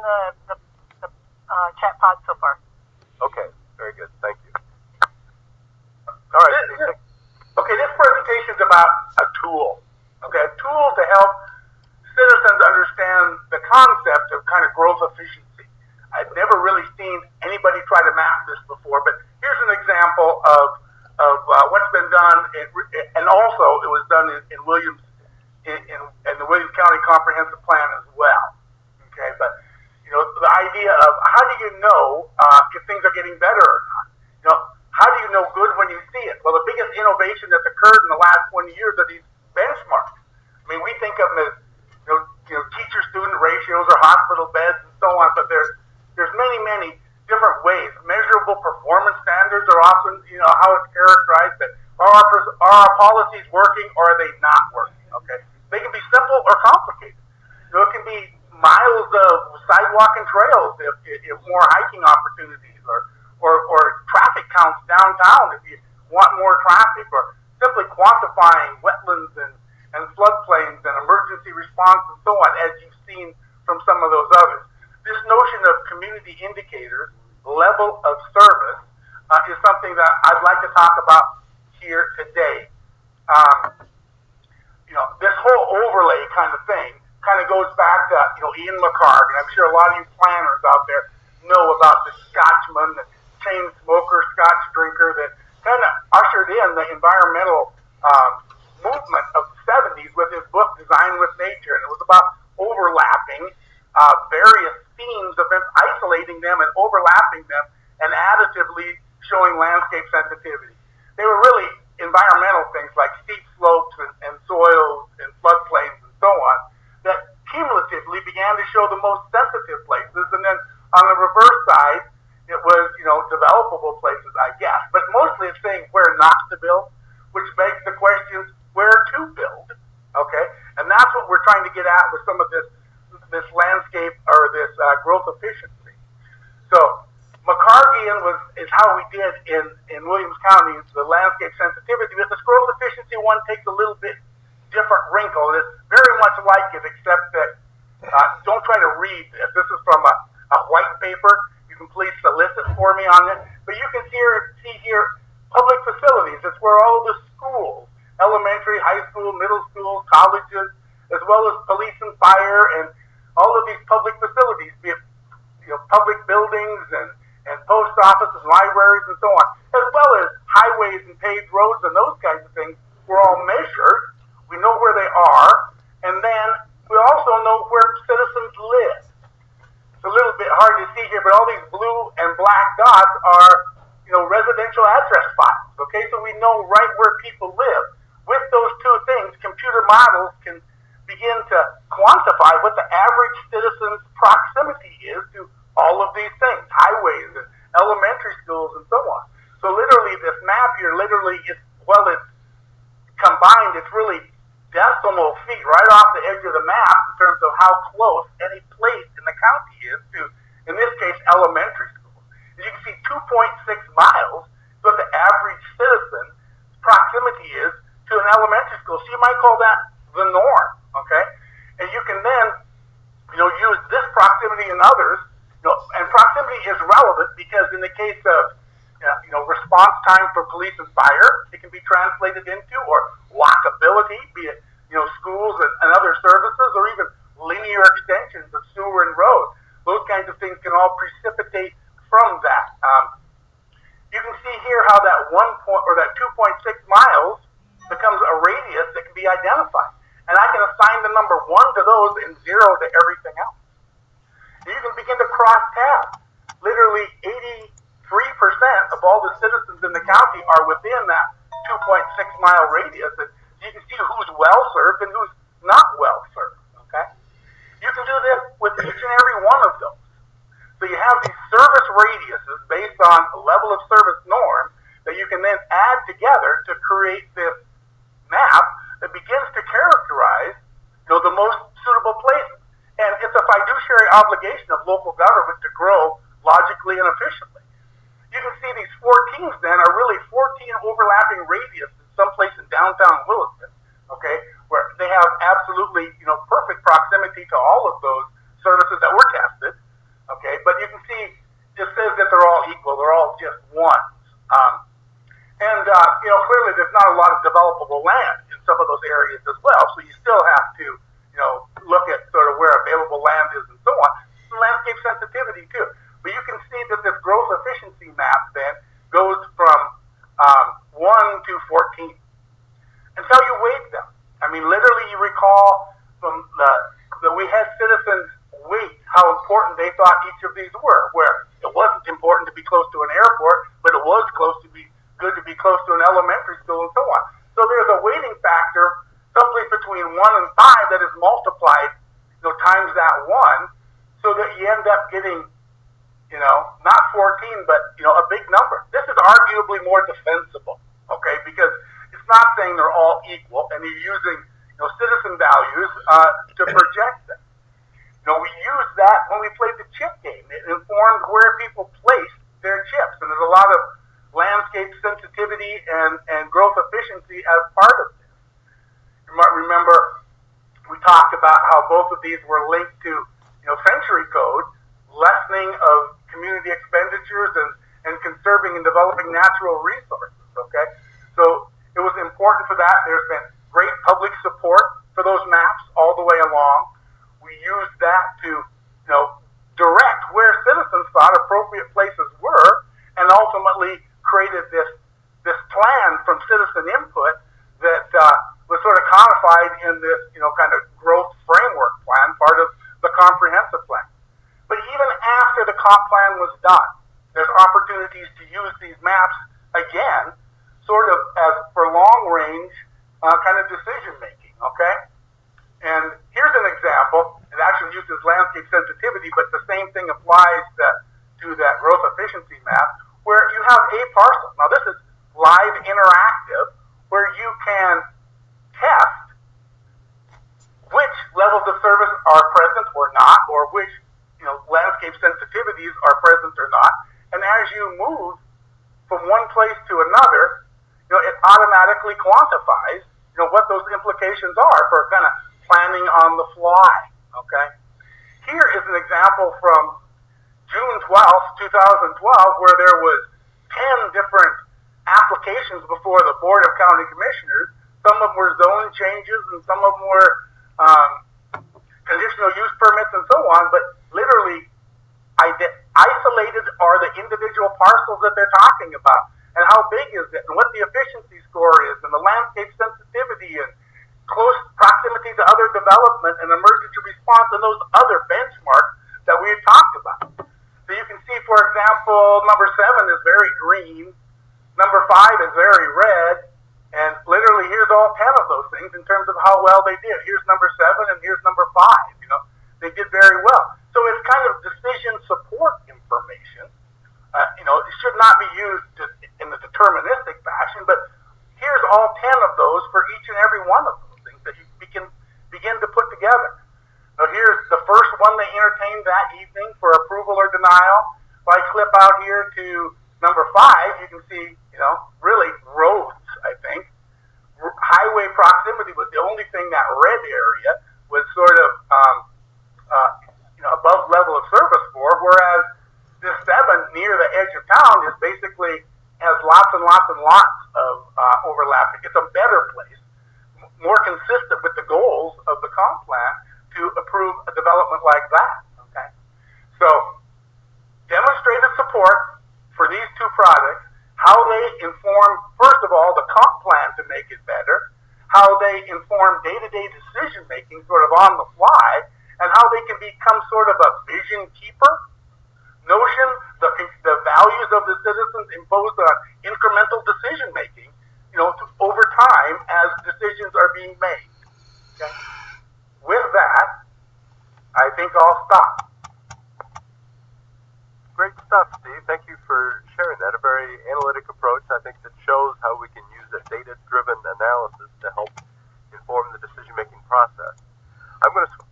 the chat pod so far. Okay, very good. Thank you. All right. Okay, this presentation is about a tool. Okay, a tool to help citizens understand the concept of kind of growth efficiency. I've never really seen anybody try to map this before, but here's an example of what's been done, and also it was done in Williams, in the Williams County Comprehensive Plan as well. Okay, but you know, the idea of how do you know if things are getting better or not? You know, how do you know good when you see it? Well, the biggest innovation that's occurred in the last 20 years are these benchmarks. I mean, we think of them as teacher-student ratios or hospital beds and so on, but there's many different ways. Measurable performance standards are often, how it's characterized. That are our policies working or are they not working? Okay, they can be simple or complicated. It can be miles of sidewalk and trails if more hiking opportunities, or traffic counts downtown if you want more traffic, or simply quantifying wetlands and floodplains and emergency response and so on, as you've seen from some of those others. This notion of community indicators, level of service, is something that I'd like to talk about here today. This whole overlay kind of thing kind of goes back to, Ian McCarg, and I'm sure a lot of you planners out there know about the Scotchman, the chain smoker, Scotch drinker that kind of ushered in the environmental movement of the 70s with his book, Design with Nature, and it was about overlapping various themes of them, isolating them and overlapping them, and additively showing landscape sensitivity. They were really environmental things like steep slopes and soils and floodplains and so on that cumulatively began to show the most sensitive places, and then on the reverse side, it was, developable places, I guess. But mostly it's saying where not to build, which begs the question, where to build, okay? And that's what we're trying to get at with some of this landscape or this growth efficiency. So McCargian is how we did in Williams County, the landscape sensitivity, but this growth efficiency one takes a little bit different wrinkle. It's very much like it, except that don't try to read this. This is from a white paper. You can please solicit for me on it. But you can see here public facilities. It's where all the schools, elementary, high school, middle schools, colleges, as well as police and fire, and all of these public facilities, be it public buildings and post offices, libraries, and so on, as well as highways and paved roads and those kinds of things, were all measured. We know where they are, and then we also know where citizens live. It's a little bit hard to see here, but all these blue and black dots are, residential address files. Okay, so we know right where people live. With those two things, computer models can begin to quantify what the average citizen's proximity is to all of these things, highways and elementary schools and so on. So literally, this map here, it's combined, it's really decimal feet right off the edge of the map in terms of how close any place in the county is to, in this case, elementary schools. And you can see 2.6 miles is what the average citizen's proximity is to an elementary school. So you might call that the norm, okay? And you can then, use this proximity and others, and proximity is relevant because in the case of, response time for police and fire, it can be translated into, or walkability, be it, schools and other services, or even linear extensions of sewer and road. Those kinds of things can all precipitate from that. You can see here how that 2.6 miles becomes a radius that can be identified. And I can assign the number 1 to those and 0 to everything else. And you can begin to cross tabs. Literally 83% of all the citizens in the county are within that 2.6 mile radius. And you can see who's well served and who's not well served. Okay? You can do this with each and every one of those. So you have these service radiuses based on the level of service norm that you can then add together to create this map that begins to characterize, the most suitable places. And it's a fiduciary obligation of local government to grow logically and efficiently. You can see these 14s then are really 14 overlapping radiuses someplace in downtown Williston, okay, where they have absolutely, perfect proximity to all of those services that were tested. okay? But you can see it just says that they're all equal. They're all just ones. Clearly there's not a lot of developable land in some of those areas as well, so you still have to, look at sort of where available land is and so on. And landscape sensitivity too. But you can see that this growth efficiency map then goes from 1 to 14. And so you weight them. I mean, literally you recall from that we had citizens weight how important they thought each of these were, where it wasn't important to be close to an airport, but it was good to be close to an elementary school and so on. So there's a weighting factor someplace between 1 and 5 that is multiplied, times that 1, so that you end up getting, not 14, but, a big number. This is arguably more defensible, okay, because it's not saying they're all equal, and you're using, citizen values to project them. We used that when we played the chip game. It informed where people placed their chips, and there's a lot of landscape sensitivity and growth efficiency as part of this. You might remember we talked about how both of these were linked to, century code, lessening of community expenditures and conserving and developing natural resources, okay? So it was important for that. There's been great public support for those maps all the way along. We used that to, direct where citizens thought appropriate places were, and ultimately created this plan from citizen input that was sort of codified in this, kind of growth framework plan, part of the comprehensive plan. But even after the comp plan was done, there's opportunities to use these maps again, sort of as for long range kind of decision making, okay? And here's an example. It actually uses landscape sensitivity, but the same thing applies to that growth efficiency map, where you have a parcel. Now this is live interactive, where you can test which levels of service are present or not, or which landscape sensitivities are present or not. And as you move from one place to another, it automatically quantifies what those implications are for kind of planning on the fly, okay? Here is an example from June 12th, 2012, where there was 10 different applications before the Board of County Commissioners. Some of them were zone changes and some of them were conditional use permits and so on, but literally isolated are the individual parcels that they're talking about, and how big is it, and what the efficiency score is, and the landscape sensitivity, and close proximity to other development, and emergency response, and those other benchmarks that we had talked about. So you can see, for example, number 7 is very green, number 5 is very red, and literally here's all 10 of those things in terms of how well they did. Here's number 7 and here's number 5. They did very well. So it's kind of decision support information. It should not be used in the deterministic fashion, but here's all 10 of those for each and every one of those things that you can begin to put together. Now here's the first one they entertained that evening for approval or denial. If I clip out here to number 5, you can see, really roads, I think. Highway proximity was the only thing, that red area was sort of, above level of service for, whereas this 7 near the edge of town is basically has lots and lots and lots of overlapping. It's a better place, more consistent with the goals of the comp plan to approve a development like that, okay? So, demonstrated support for these two projects, how they inform, first of all, the comp plan to make it better, how they inform day-to-day decision-making sort of on the fly, and how they can become sort of a vision keeper notion, the values of the citizens imposed on incremental decision-making, over time as decisions are being made. Okay? With that, I think I'll stop. Great stuff, Steve. Thank you for sharing that. A very analytic approach, I think, that shows how we can use a data-driven analysis to help inform the decision-making process. I'm going to